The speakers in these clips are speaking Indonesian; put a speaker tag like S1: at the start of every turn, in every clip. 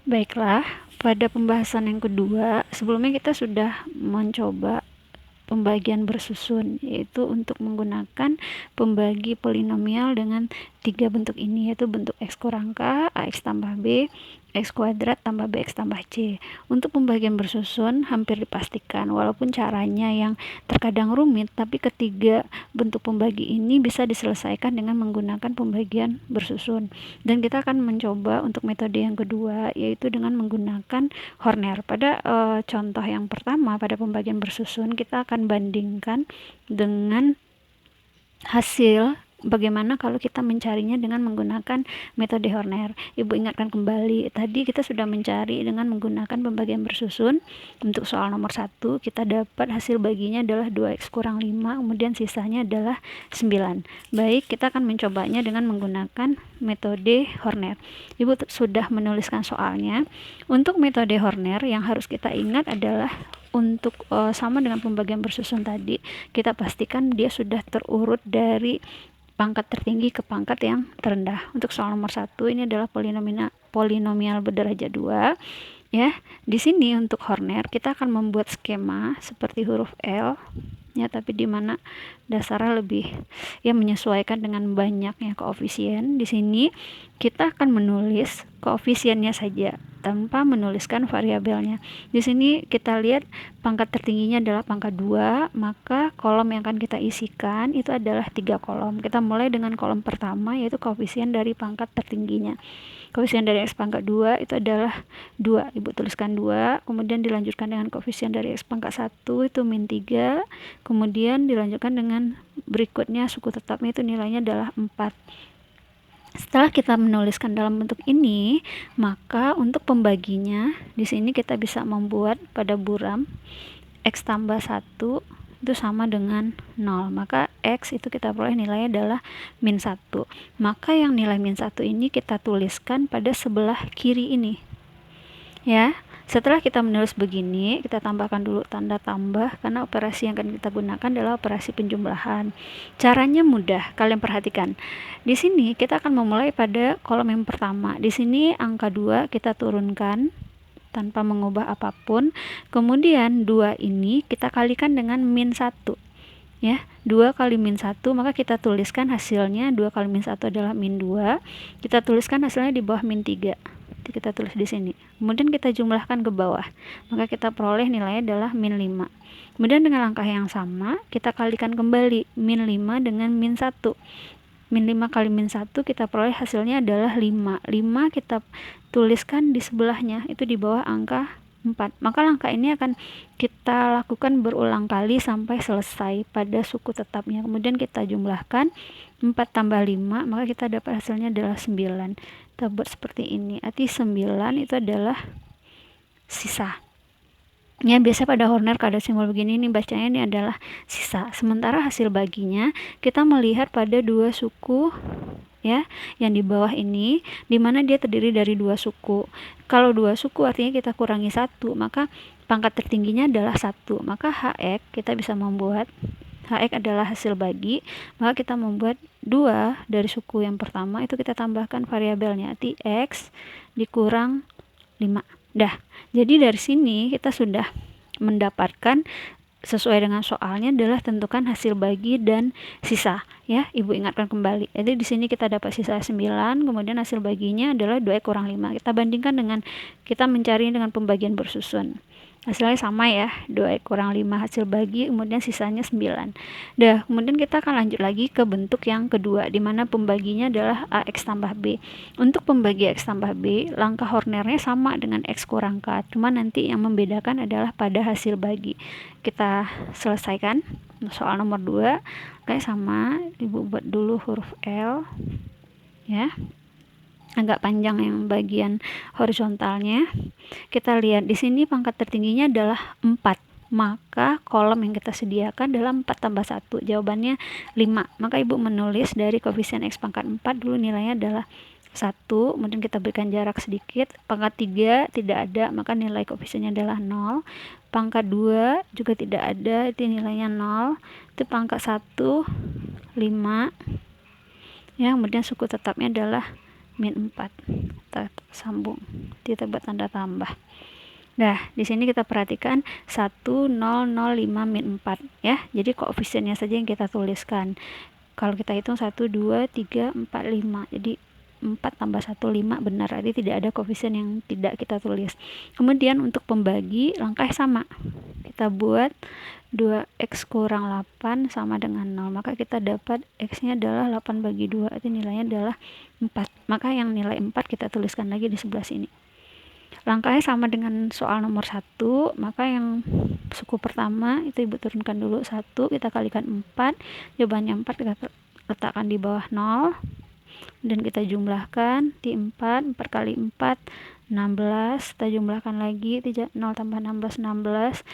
S1: Baiklah, pada pembahasan yang kedua, sebelumnya kita sudah mencoba pembagian bersusun, yaitu untuk menggunakan pembagi polinomial dengan tiga bentuk ini, yaitu bentuk x kurang k, ax tambah b, x kuadrat tambah bx tambah c. Untuk pembagian bersusun hampir dipastikan, walaupun caranya yang terkadang rumit, tapi ketiga bentuk pembagi ini bisa diselesaikan dengan menggunakan pembagian bersusun. Dan kita akan mencoba untuk metode yang kedua, yaitu dengan menggunakan Horner. Pada contoh yang pertama, pada pembagian bersusun, kita akan bandingkan dengan hasil bagaimana kalau kita mencarinya dengan menggunakan metode Horner. Ibu ingatkan kembali, tadi kita sudah mencari dengan menggunakan pembagian bersusun. Untuk soal nomor 1, kita dapat hasil baginya adalah 2x kurang 5, kemudian sisanya adalah 9. Baik, kita akan mencobanya dengan menggunakan metode Horner. Ibu sudah menuliskan soalnya. Untuk metode Horner yang harus kita ingat adalah untuk sama dengan pembagian bersusun tadi, kita pastikan dia sudah terurut dari pangkat tertinggi ke pangkat yang terendah. Untuk soal nomor 1 ini adalah polinomial berderajat 2. Ya, di sini untuk Horner kita akan membuat skema seperti huruf L, ya, tapi di mana dasarnya lebih menyesuaikan dengan banyaknya koefisien. Di sini kita akan menulis koefisiennya saja tanpa menuliskan variabelnya. Di sini kita lihat pangkat tertingginya adalah pangkat 2, maka kolom yang akan kita isikan itu adalah 3 kolom. Kita mulai dengan kolom pertama, yaitu koefisien dari pangkat tertingginya. Koefisien dari x pangkat 2 itu adalah 2. Ibu tuliskan 2, kemudian dilanjutkan dengan koefisien dari x pangkat 1 itu min 3, kemudian dilanjutkan dengan berikutnya suku tetapnya itu nilainya adalah 4. Setelah kita menuliskan dalam bentuk ini, maka untuk pembaginya di sini kita bisa membuat pada buram x tambah 1 itu sama dengan 0, maka x itu kita peroleh nilainya adalah min 1. Maka yang nilai min 1 ini kita tuliskan pada sebelah kiri ini, ya. Setelah kita menulis begini, kita tambahkan dulu tanda tambah karena operasi yang akan kita gunakan adalah operasi penjumlahan. Caranya mudah, kalian perhatikan. Di sini kita akan memulai pada kolom yang pertama. Di sini angka 2 kita turunkan tanpa mengubah apapun. Kemudian 2 ini kita kalikan dengan min 1. Ya, 2 kali min 1, maka kita tuliskan hasilnya 2 kali min 1 adalah min 2. Kita tuliskan hasilnya di bawah min 3. Kita tulis di sini. Kemudian kita jumlahkan ke bawah. Maka kita peroleh nilainya adalah min 5. Kemudian dengan langkah yang sama, kita kalikan kembali min 5 dengan min 1. Min 5 kali min 1 kita peroleh hasilnya adalah 5. 5 kita tuliskan di sebelahnya, itu di bawah angka 4. Maka langkah ini akan kita lakukan berulang kali sampai selesai pada suku tetapnya. Kemudian kita jumlahkan 4 tambah 5, maka kita dapat hasilnya adalah 9. Kita buat seperti ini. Arti 9 itu adalah sisa. Ya, biasa pada Horner kalau ada simbol begini nih bacanya ini adalah sisa. Sementara hasil baginya kita melihat pada dua suku, ya, yang di bawah ini, dimana dia terdiri dari dua suku. Kalau dua suku artinya kita kurangi 1, maka pangkat tertingginya adalah 1. Maka HX kita bisa membuat HX adalah hasil bagi, maka kita membuat 2 dari suku yang pertama itu kita tambahkan variabelnya, arti X dikurang 5. Dah, jadi dari sini kita sudah mendapatkan sesuai dengan soalnya adalah tentukan hasil bagi dan sisa, ya. Ibu ingatkan kembali. Jadi di sini kita dapat sisa 9, kemudian hasil baginya adalah 2 kurang 5. Kita bandingkan dengan kita mencari dengan pembagian bersusun. Hasilnya sama ya, 2 kurang 5 hasil bagi, kemudian sisanya 9. Dah, kemudian kita akan lanjut lagi ke bentuk yang kedua, di mana pembaginya adalah AX tambah B. Untuk pembagi X tambah B, langkah Hornernya sama dengan X kurang K, cuma nanti yang membedakan adalah pada hasil bagi. Kita selesaikan soal nomor 2, kayak sama, ibu buat dulu huruf L, ya. Agak panjang yang bagian horizontalnya. Kita lihat di sini pangkat tertingginya adalah 4. Maka kolom yang kita sediakan adalah 4 tambah 1. Jawabannya 5. Maka ibu menulis dari koefisien X pangkat 4 dulu nilainya adalah 1. Kemudian kita berikan jarak sedikit. Pangkat 3 tidak ada, maka nilai koefisiennya adalah 0. Pangkat 2 juga tidak ada, itu nilainya 0. Itu pangkat 1, 5. Ya, kemudian suku tetapnya adalah min 4. Kita sambung, kita buat tanda tambah. Nah, di sini kita perhatikan 1005 min 4 ya. Jadi koefisiennya saja yang kita tuliskan. Kalau kita hitung 1, 2, 3, 4, 5. Jadi 4 tambah 1, 5 benar. Jadi tidak ada koefisien yang tidak kita tulis. Kemudian untuk pembagi, langkah sama. Kita buat 2x kurang 8 sama dengan 0. Maka kita dapat x-nya adalah 8 bagi 2. Itu nilainya adalah 4. Maka yang nilai 4 kita tuliskan lagi di sebelah sini. Langkahnya sama dengan soal nomor 1, maka yang suku pertama itu ibu turunkan dulu 1, kita kalikan 4, jawabannya 4 kita letakkan di bawah 0, dan kita jumlahkan di 4 kali 4, 16, kita jumlahkan lagi, 0 tambah 16, 16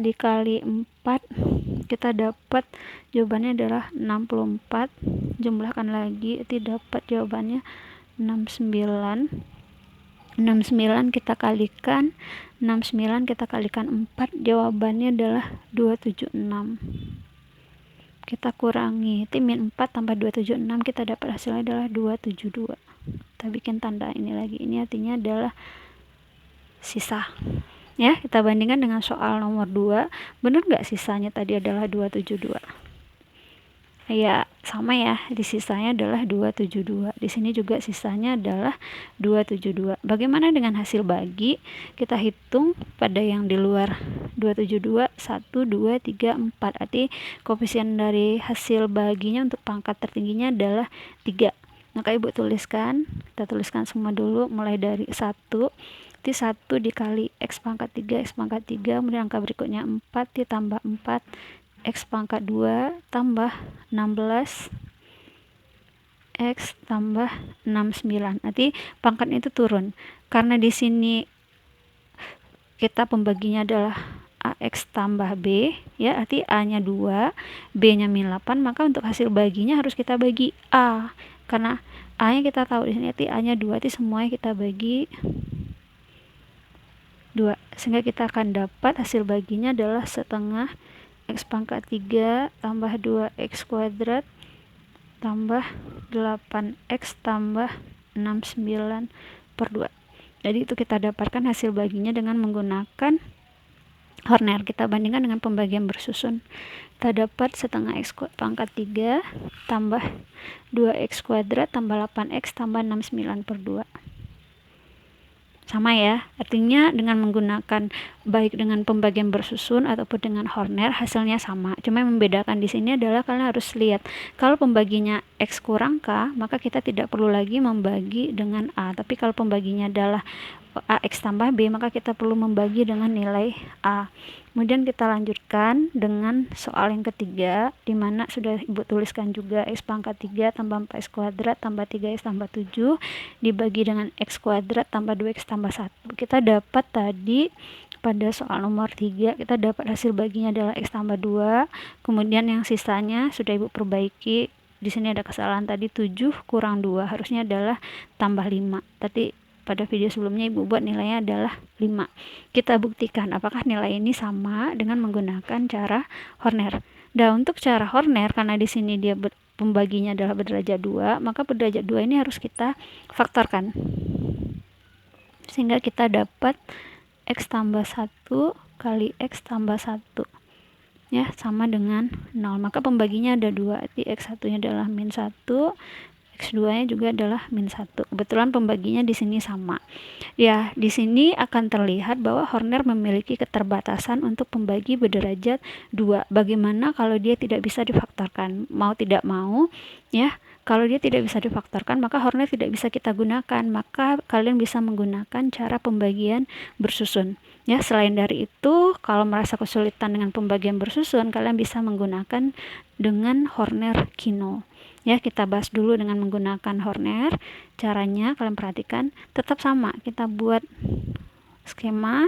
S1: dikali 4, kita dapat jawabannya adalah 64, jumlahkan lagi, itu dapat jawabannya 69, 69 kita kalikan 4, jawabannya adalah 276. Kita kurangi, itu min 4 tambah 276, kita dapat hasilnya adalah 272. Kita bikin tanda ini lagi, ini artinya adalah sisa ya. Kita bandingkan dengan soal nomor 2, benar nggak sisanya tadi adalah 272? Ya sama ya, di sisanya adalah 272. Di sini juga sisanya adalah 272. Bagaimana dengan hasil bagi? Kita hitung pada yang di luar 272, 1, 2, 3, 4. Arti koefisien dari hasil baginya untuk pangkat tertingginya adalah 3. Maka ibu tuliskan, kita tuliskan semua dulu mulai dari 1. Itu 1 dikali x pangkat 3, kemudian angka berikutnya 4 ditambah 4, x pangkat 2 tambah 16 x tambah 69. Nanti pangkatnya itu turun. Karena di sini kita pembaginya adalah ax tambah b ya, arti a-nya 2, b-nya min 8, maka untuk hasil baginya harus kita bagi a. Karena a-nya kita tahu di sini arti a-nya 2, arti semuanya kita bagi 2. Sehingga kita akan dapat hasil baginya adalah setengah x pangkat 3 tambah 2x kuadrat tambah 8x tambah 69 per 2. Jadi itu kita dapatkan hasil baginya dengan menggunakan Horner. Kita bandingkan dengan pembagian bersusun. Kita dapat setengah x pangkat 3 tambah 2x kuadrat tambah 8x tambah 69 per 2. Sama ya, artinya dengan menggunakan baik dengan pembagian bersusun ataupun dengan Horner hasilnya sama. Cuma yang membedakan di sini adalah kalian harus lihat kalau pembaginya x kurang k, maka kita tidak perlu lagi membagi dengan a. Tapi kalau pembaginya adalah ax tambah b, maka kita perlu membagi dengan nilai a. Kemudian kita lanjutkan dengan soal yang ketiga, di mana sudah ibu tuliskan juga x pangkat 3 tambah 4x kuadrat tambah 3x tambah 7 dibagi dengan x kuadrat tambah 2x tambah 1. Kita dapat tadi pada soal nomor 3, kita dapat hasil baginya adalah x tambah 2, kemudian yang sisanya sudah ibu perbaiki. Di sini ada kesalahan tadi, 7 kurang 2 harusnya adalah tambah 5. Tadi pada video sebelumnya ibu buat nilainya adalah 5. Kita buktikan apakah nilai ini sama dengan menggunakan cara Horner. Dan untuk cara Horner, karena di sini dia pembaginya adalah berderajat 2, maka berderajat 2 ini harus kita faktorkan. Sehingga kita dapat x tambah 1 kali x tambah 1 ya, sama dengan 0. Maka pembaginya ada 2, arti x1 nya adalah min 1, x2 nya juga adalah min 1. Kebetulan pembaginya di sini sama. Ya, di sini akan terlihat bahwa Horner memiliki keterbatasan untuk pembagi berderajat 2. Bagaimana kalau dia tidak bisa difaktorkan? Mau tidak mau, ya, kalau dia tidak bisa difaktorkan, maka Horner tidak bisa kita gunakan. Maka kalian bisa menggunakan cara pembagian bersusun. Ya, selain dari itu, kalau merasa kesulitan dengan pembagian bersusun, kalian bisa menggunakan dengan Horner Kino. Ya, kita bahas dulu dengan menggunakan Horner. Caranya kalian perhatikan tetap sama. Kita buat skema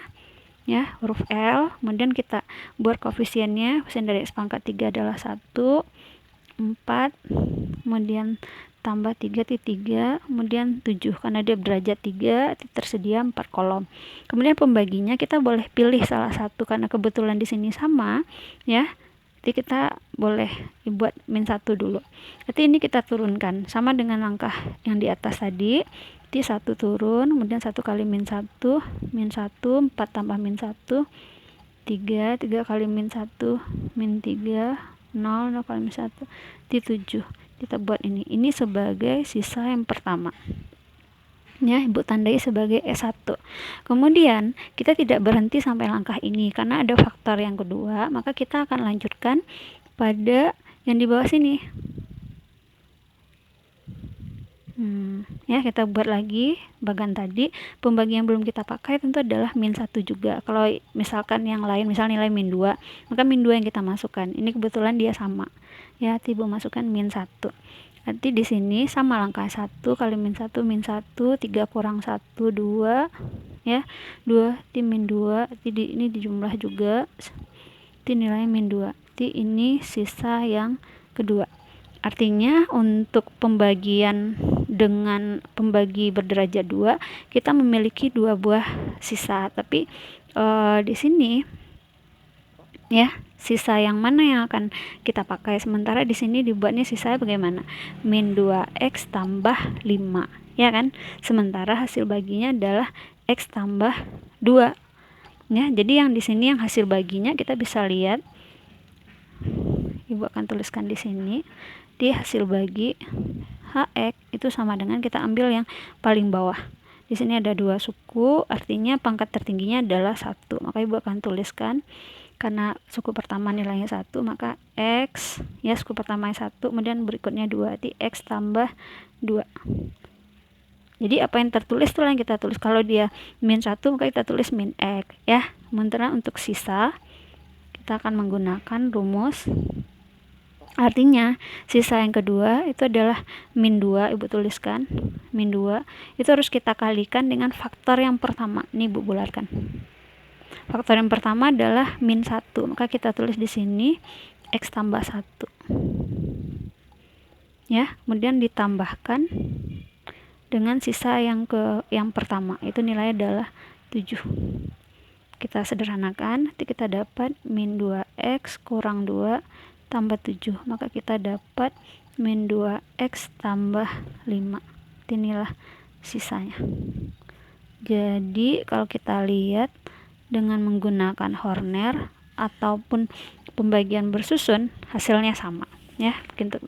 S1: ya, huruf L, kemudian kita buat koefisiennya. Koefisien dari x pangkat 3 adalah 1, 4, kemudian tambah 3, kemudian 7, karena dia berderajat 3, tersedia 4 kolom. Kemudian pembaginya kita boleh pilih salah satu, karena kebetulan di sini sama ya. Jadi kita boleh buat min 1 dulu. Berarti ini kita turunkan sama dengan langkah yang di atas tadi. Jadi 1 turun, kemudian 1 kali min 1, 4 tambah min 1, 3 kali min 1, min 3, 0 kali min 1, di 7. Kita buat ini sebagai sisa yang pertama. Ya, Ibu tandai sebagai S1. Kemudian kita tidak berhenti sampai langkah ini karena ada faktor yang kedua, maka kita akan lanjutkan pada yang di bawah sini. Ya, kita buat lagi bagian tadi. Pembagian belum kita pakai tentu adalah min 1 juga. Kalau misalkan yang lain, misal nilai min 2, maka min 2 yang kita masukkan. Ini kebetulan dia sama. Ya, Ibu masukkan min 1. Nanti di sini sama langkah 1 kali min 1, 3 kurang 1, 2. Ya, 2 di min 2, ini dijumlah juga. Ini nilai min 2. Jadi ini sisa yang kedua. Artinya untuk pembagian dengan pembagi berderajat 2, kita memiliki 2 buah sisa. Tapi di sini ya, sisa yang mana yang akan kita pakai? Sementara di sini dibuatnya sisa bagaimana? Min 2x tambah 5, ya kan? Sementara hasil baginya adalah x tambah 2. Ya, jadi yang di sini yang hasil baginya kita bisa lihat. Ibu akan tuliskan di sini. Di hasil bagi HX itu sama dengan kita ambil yang paling bawah. Di sini ada 2 suku, artinya pangkat tertingginya adalah 1. Maka Ibu akan tuliskan, karena suku pertama nilainya 1, maka X, ya suku pertama 1, kemudian berikutnya 2, di X tambah 2. Jadi apa yang tertulis itulah yang kita tulis. Kalau dia min 1, maka kita tulis min X, ya. Sementara untuk sisa kita akan menggunakan rumus. Artinya sisa yang kedua itu adalah min 2. Ibu tuliskan min 2 itu harus kita kalikan dengan faktor yang pertama. Ini Ibu bulatkan. Faktor yang pertama adalah min 1, maka kita tulis di sini x tambah 1. Ya, kemudian ditambahkan dengan sisa yang pertama, itu nilainya adalah 7. Kita sederhanakan, nanti kita dapat min 2x kurang 2 tambah 7, maka kita dapat min 2x tambah 5. Inilah sisanya. Jadi kalau kita lihat dengan menggunakan Horner ataupun pembagian bersusun, hasilnya sama, ya.